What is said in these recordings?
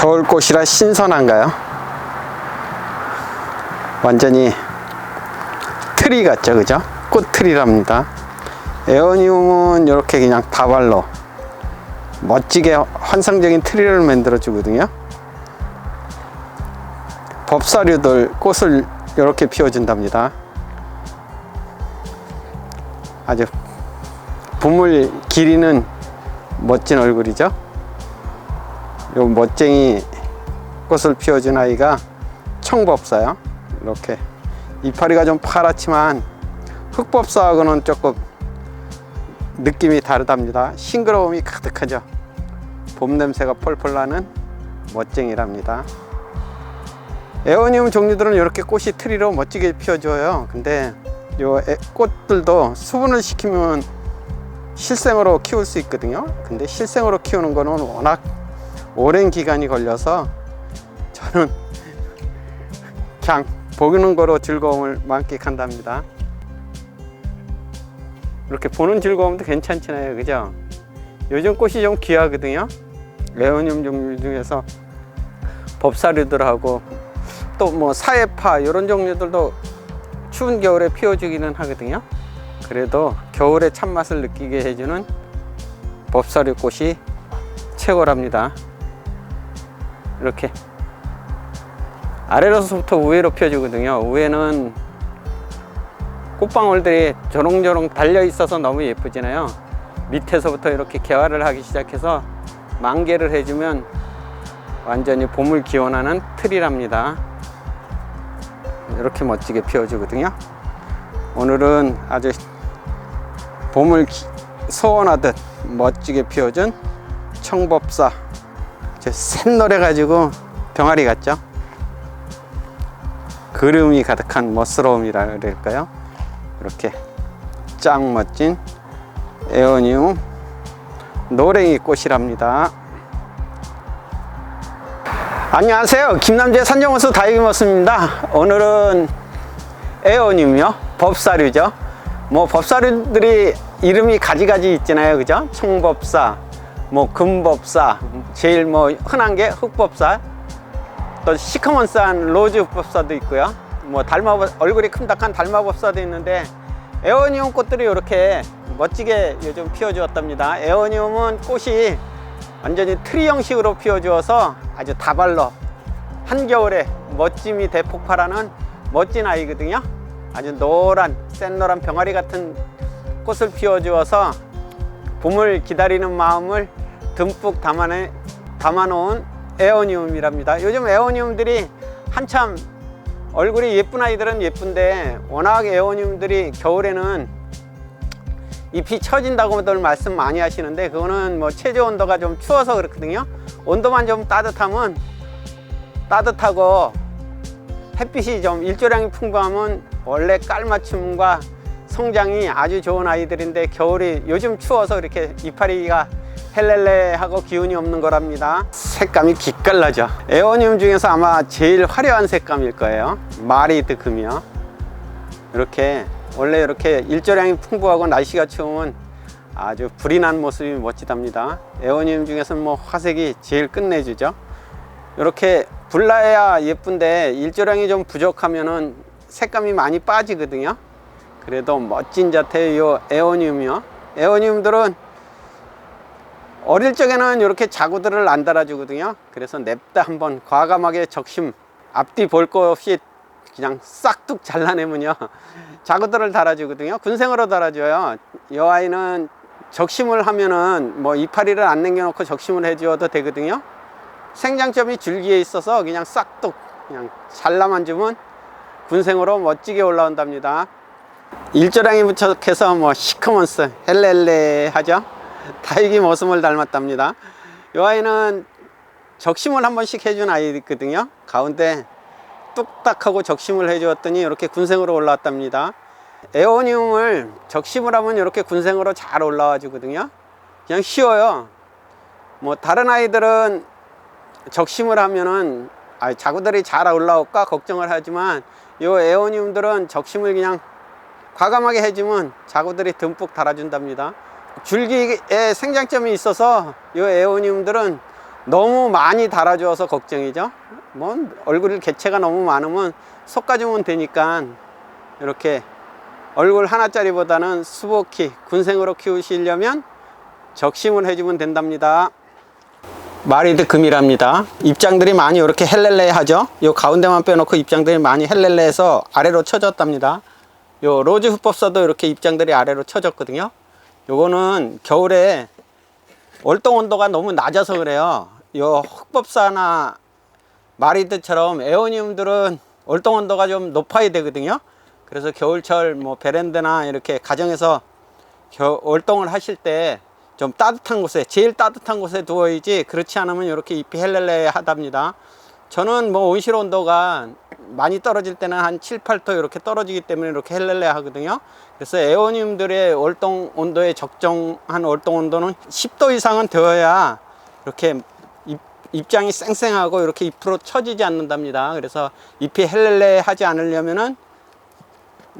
겨울꽃이라 신선한가요? 완전히 트리 같죠, 그죠? 꽃트리랍니다. 에어니움은 이렇게 그냥 다발로 멋지게 환상적인 트리를 만들어 주거든요. 법사류들 꽃을 이렇게 피워준답니다. 아주 봄을 기리는 멋진 얼굴이죠. 요 멋쟁이 꽃을 피워준 아이가 청법사요. 이렇게 이파리가 좀 파랗지만 흑법사하고는 조금 느낌이 다르답니다. 싱그러움이 가득하죠. 봄 냄새가 펄펄 나는 멋쟁이랍니다. 에어니움 종류들은 이렇게 꽃이 트리로 멋지게 피워줘요. 근데 요 꽃들도 수분을 시키면 실생으로 키울 수 있거든요. 근데 실생으로 키우는 거는 워낙 오랜 기간이 걸려서 저는 그냥 보는 거로 즐거움을 만끽한답니다. 이렇게 보는 즐거움도 괜찮잖아요, 그죠? 요즘 꽃이 좀 귀하거든요. 에어니움 종류 중에서 법사류들하고 또 뭐 사해파 이런 종류들도 추운 겨울에 피워주기는 하거든요. 그래도 겨울의 참맛을 느끼게 해주는 법사류 꽃이 최고랍니다. 이렇게 아래로서부터 우회로 펴주거든요. 우회는 꽃방울들이 조롱조롱 달려 있어서 너무 예쁘잖아요. 밑에서부터 이렇게 개화를 하기 시작해서 만개를 해주면 완전히 봄을 기원하는 트리랍니다. 이렇게 멋지게 피워주거든요. 오늘은 아주 봄을 소원하듯 멋지게 피워준 청법사, 샛노래 가지고 병아리 같죠? 그름이 가득한 멋스러움이라 그럴까요? 이렇게 짱 멋진 에어니움 노랭이 꽃이랍니다. 안녕하세요, 김남주의 산정호수 다이기모스입니다. 오늘은 에어니움이요, 법사류죠. 뭐 법사류들이 이름이 가지가지 있잖아요, 그죠? 청법사, 뭐 금법사, 제일 뭐 흔한 게 흑법사, 또 시커먼스한 로즈 흑법사도 있고요. 뭐 얼굴이 큼닥한 달마법사도 있는데, 에어니움 꽃들이 이렇게 멋지게 요즘 피워주었답니다. 에어니움은 꽃이 완전히 트리 형식으로 피워주어서 아주 다발로 한겨울에 멋짐이 대폭발하는 멋진 아이거든요. 아주 노란, 샛노란 병아리 같은 꽃을 피워주어서 봄을 기다리는 마음을 듬뿍 담아놓은 에어니움이랍니다. 요즘 에어니움들이 한참 얼굴이 예쁜 아이들은 예쁜데, 워낙 에어니움들이 겨울에는 잎이 처진다고들 말씀 많이 하시는데, 그거는 뭐 체조 온도가 좀 추워서 그렇거든요. 온도만 좀 따뜻하면, 따뜻하고 햇빛이 좀 일조량이 풍부하면 원래 깔맞춤과 성장이 아주 좋은 아이들인데, 겨울이 요즘 추워서 이렇게 이파리가 헬렐레 하고 기운이 없는 거랍니다. 색감이 기깔나죠. 에어니움 중에서 아마 제일 화려한 색감일 거예요. 마리드 금이요. 이렇게 원래 이렇게 일조량이 풍부하고 날씨가 추우면 아주 불이 난 모습이 멋지답니다. 에어니움 중에서는 뭐 화색이 제일 끝내주죠. 이렇게 불나야 예쁜데 일조량이 좀 부족하면은 색감이 많이 빠지거든요. 그래도 멋진 자태의 요 에어니움이요. 에어니움들은 어릴 적에는 이렇게 자구들을 안 달아주거든요. 그래서 냅다 한번 과감하게 적심, 앞뒤 볼 거 없이 그냥 싹둑 잘라내면요, 자구들을 달아주거든요. 군생으로 달아줘요. 이 아이는 적심을 하면은 뭐 이파리를 안 남겨놓고 적심을 해주어도 되거든요. 생장점이 줄기에 있어서 그냥 싹둑 그냥 잘라만 주면 군생으로 멋지게 올라온답니다. 일조량이 부족해서 뭐 시커먼스, 헬렐레 하죠. 다육이 모습을 닮았답니다. 이 아이는 적심을 한 번씩 해준 아이거든요. 가운데 뚝딱하고 적심을 해주었더니 이렇게 군생으로 올라왔답니다. 에어니움을 적심을 하면 이렇게 군생으로 잘 올라와 주거든요. 그냥 쉬워요. 뭐 다른 아이들은 적심을 하면은 자구들이 잘 올라올까 걱정을 하지만, 이 에어니움들은 적심을 그냥 과감하게 해주면 자구들이 듬뿍 달아준답니다. 줄기에 생장점이 있어서 이 에어니움들은 너무 많이 달아주어서 걱정이죠. 뭐 얼굴 개체가 너무 많으면 솎아주면 되니까 이렇게 얼굴 하나짜리보다는 수복히 군생으로 키우시려면 적심을 해주면 된답니다. 마리드 금이랍니다. 입장들이 많이 이렇게 헬렐레 하죠. 요 가운데만 빼놓고 입장들이 많이 헬렐레해서 아래로 쳐졌답니다. 요 로즈 흑법사도 이렇게 입장들이 아래로 쳐졌거든요. 요거는 겨울에 월동 온도가 너무 낮아서 그래요. 요 흑법사나 마리드처럼 에오니움들은 월동 온도가 좀 높아야 되거든요. 그래서 겨울철 뭐 베란다나 이렇게 가정에서 월동을 하실 때 좀 따뜻한 곳에, 제일 따뜻한 곳에 두어야지, 그렇지 않으면 이렇게 잎이 헬렐레 하답니다. 저는 뭐 온실 온도가 많이 떨어질 때는 한 7, 8도 이렇게 떨어지기 때문에 이렇게 헬렐레 하거든요. 그래서 에오니움들의 월동 온도에 적정한 월동 온도는 10도 이상은 되어야 이렇게 입장이 쌩쌩하고 이렇게 잎으로 처지지 않는답니다. 그래서 잎이 헬렐레 하지 않으려면은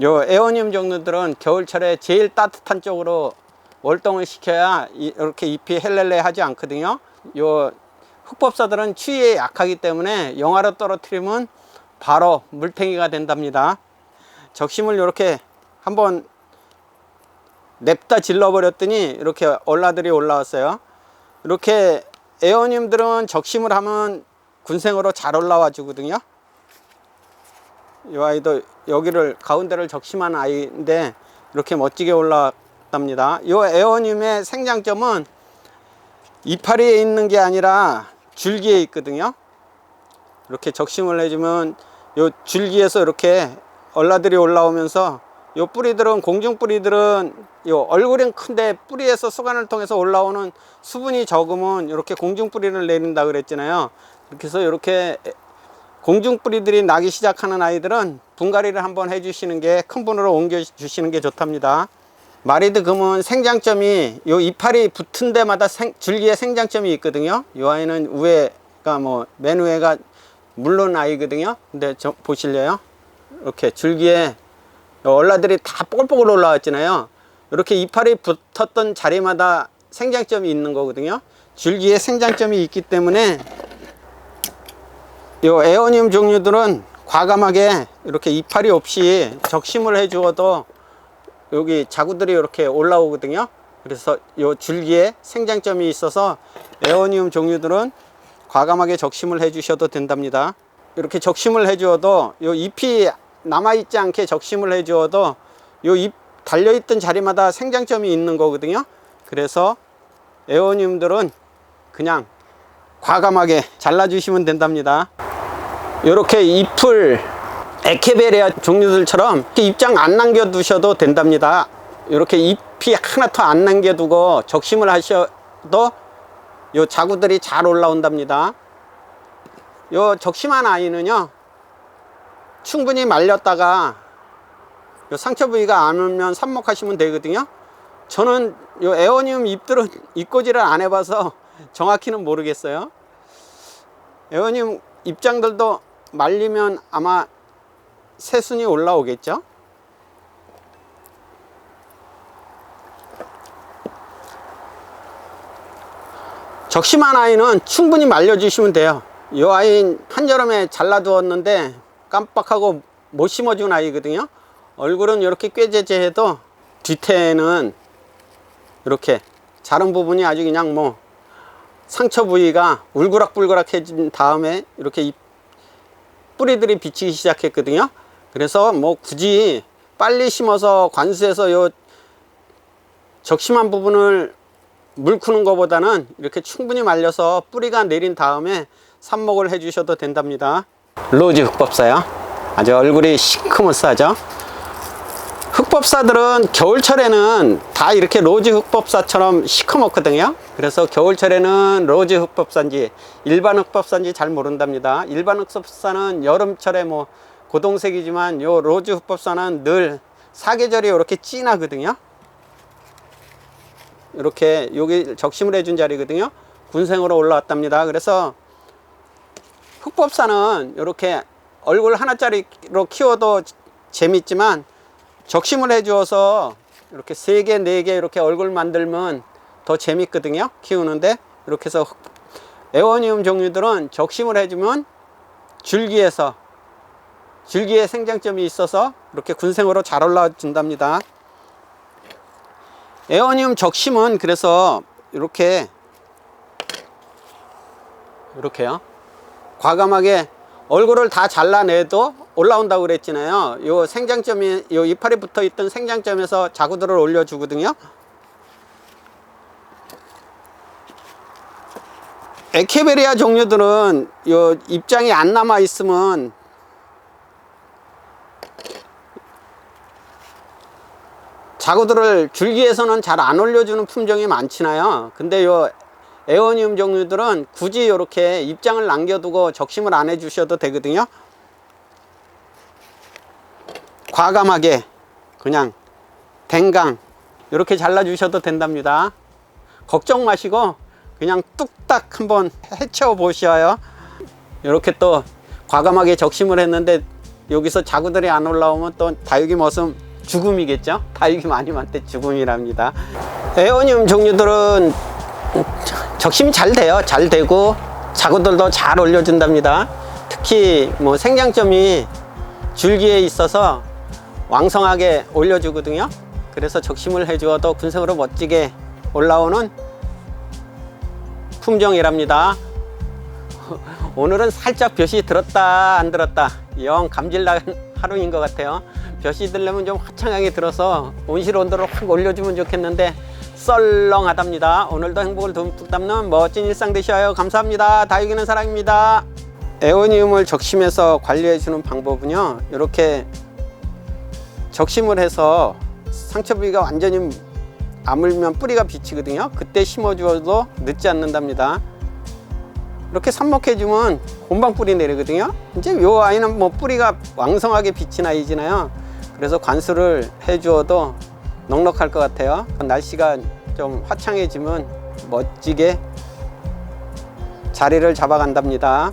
요 에오니움 종류들은 겨울철에 제일 따뜻한 쪽으로 월동을 시켜야 이렇게 잎이 헬렐레 하지 않거든요. 요 흑법사들은 추위에 약하기 때문에 영하로 떨어뜨리면 바로 물탱이가 된답니다. 적심을 이렇게 한번 냅다 질러 버렸더니 이렇게 얼라들이 올라왔어요. 이렇게 에어님들은 적심을 하면 군생으로 잘 올라와 주거든요. 이 아이도 여기를 가운데를 적심한 아이인데 이렇게 멋지게 올라왔답니다. 이 에어님의 생장점은 이파리에 있는 게 아니라 줄기에 있거든요. 이렇게 적심을 해주면 요 줄기에서 이렇게 얼라들이 올라오면서 요 뿌리들은, 공중 뿌리들은 요 얼굴은 큰데 뿌리에서 수관을 통해서 올라오는 수분이 적으면 이렇게 공중 뿌리를 내린다 그랬잖아요. 그렇게 해서 이렇게 공중 뿌리들이 나기 시작하는 아이들은 분갈이를 한번 해주시는 게, 큰 분으로 옮겨 주시는 게 좋답니다. 마리드 금은 생장점이 요 이파리 붙은 데마다 줄기에 생장점이 있거든요. 요 아이는 우에가 맨 우에가 물론 아이거든요. 근데 보실래요? 이렇게 줄기에 얼라들이 다 뽀글뽀글 올라왔잖아요. 이렇게 이파리 붙었던 자리마다 생장점이 있는 거거든요. 줄기에 생장점이 있기 때문에 요 에오니움 종류들은 과감하게 이렇게 이파리 없이 적심을 해 주어도 여기 자구들이 이렇게 올라오거든요. 그래서 요 줄기에 생장점이 있어서 에오니움 종류들은 과감하게 적심을 해 주셔도 된답니다. 이렇게 적심을 해 주어도 요 잎이 남아있지 않게 적심을 해 주어도 요 잎 달려있던 자리마다 생장점이 있는 거거든요. 그래서 에오니움들은 그냥 과감하게 잘라 주시면 된답니다. 이렇게 잎을 에케베리아 종류들처럼 이렇게 잎장 안 남겨 두셔도 된답니다. 이렇게 잎이 하나 더 안 남겨 두고 적심을 하셔도 요 자구들이 잘 올라온답니다. 요 적심한 아이는요, 충분히 말렸다가 요 상처 부위가 안 오면 삽목하시면 되거든요. 저는 요 에오니움 잎들은 잎꽂이를 안 해봐서 정확히는 모르겠어요. 에오니움 잎장들도 말리면 아마 새순이 올라오겠죠. 적심한 아이는 충분히 말려주시면 돼요. 이 아이는 한여름에 잘라두었는데 깜빡하고 못 심어준 아이거든요. 얼굴은 이렇게 꾀재재해도 뒤태는 이렇게 자른 부분이 아주 그냥 상처 부위가 울그락불그락해진 다음에 이렇게 뿌리들이 비치기 시작했거든요. 그래서 굳이 빨리 심어서 관수해서 요 적심한 부분을 물크는 것보다는 이렇게 충분히 말려서 뿌리가 내린 다음에 삽목을 해 주셔도 된답니다. 로즈 흑법사요. 아주 얼굴이 시커멓사죠. 흑법사들은 겨울철에는 다 이렇게 로즈 흑법사처럼 시커멓거든요. 그래서 겨울철에는 로즈 흑법사인지 일반 흑법사인지 잘 모른답니다. 일반 흑법사는 여름철에 고동색이지만 요 로즈 흑법사는 늘 사계절이 이렇게 진하거든요. 이렇게 여기 적심을 해준 자리거든요. 군생으로 올라왔답니다. 그래서 흑법사는 이렇게 얼굴 하나짜리로 키워도 재밌지만 적심을 해 주어서 이렇게 3개, 4개 이렇게 얼굴 만들면 더 재밌거든요. 키우는데 이렇게 해서 에오니움 종류들은 적심을 해주면 줄기에 생장점이 있어서 이렇게 군생으로 잘 올라준답니다. 에오니움 적심은 그래서 이렇게요. 과감하게 얼굴을 다 잘라내도 올라온다고 그랬잖아요. 요 생장점이, 요 이파리 붙어 있던 생장점에서 자구들을 올려주거든요. 에케베리아 종류들은 요 입장이 안 남아 있으면 자구들을 줄기에서는 잘 안 올려주는 품종이 많잖아요. 근데 요 에오니움 종류들은 굳이 이렇게 입장을 남겨두고 적심을 안 해주셔도 되거든요. 과감하게 그냥 댕강 이렇게 잘라주셔도 된답니다. 걱정 마시고 그냥 뚝딱 한번 해쳐 보셔요. 이렇게 또 과감하게 적심을 했는데 여기서 자구들이 안 올라오면 또 다육이 모습 죽음이겠죠. 다육이 마님한테 죽음이랍니다. 에오니움 종류들은 적심이 잘 돼요. 잘 되고 자구들도 잘 올려준답니다. 특히 뭐 생장점이 줄기에 있어서 왕성하게 올려주거든요. 그래서 적심을 해주어도 군생으로 멋지게 올라오는 품종이랍니다. 오늘은 살짝 볕이 들었다 안 들었다 영 감질나는 하루인 것 같아요. 볕이 들려면 좀 화창하게 들어서 온실 온도를 확 올려주면 좋겠는데 썰렁하답니다. 오늘도 행복을 듬뿍 담는 멋진 일상 되셔요. 감사합니다. 다육이는 사랑입니다. 에오니움을 적심해서 관리해 주는 방법은요, 이렇게 적심을 해서 상처 부위가 완전히 아물면 뿌리가 비치거든요. 그때 심어 주어도 늦지 않는답니다. 이렇게 삽목해 주면 금방 뿌리 내리거든요. 이제 요 아이는 뭐 뿌리가 왕성하게 비친 아이잖아요. 그래서 관수를 해 주어도 넉넉할 것 같아요. 날씨가 좀 화창해지면 멋지게 자리를 잡아간답니다.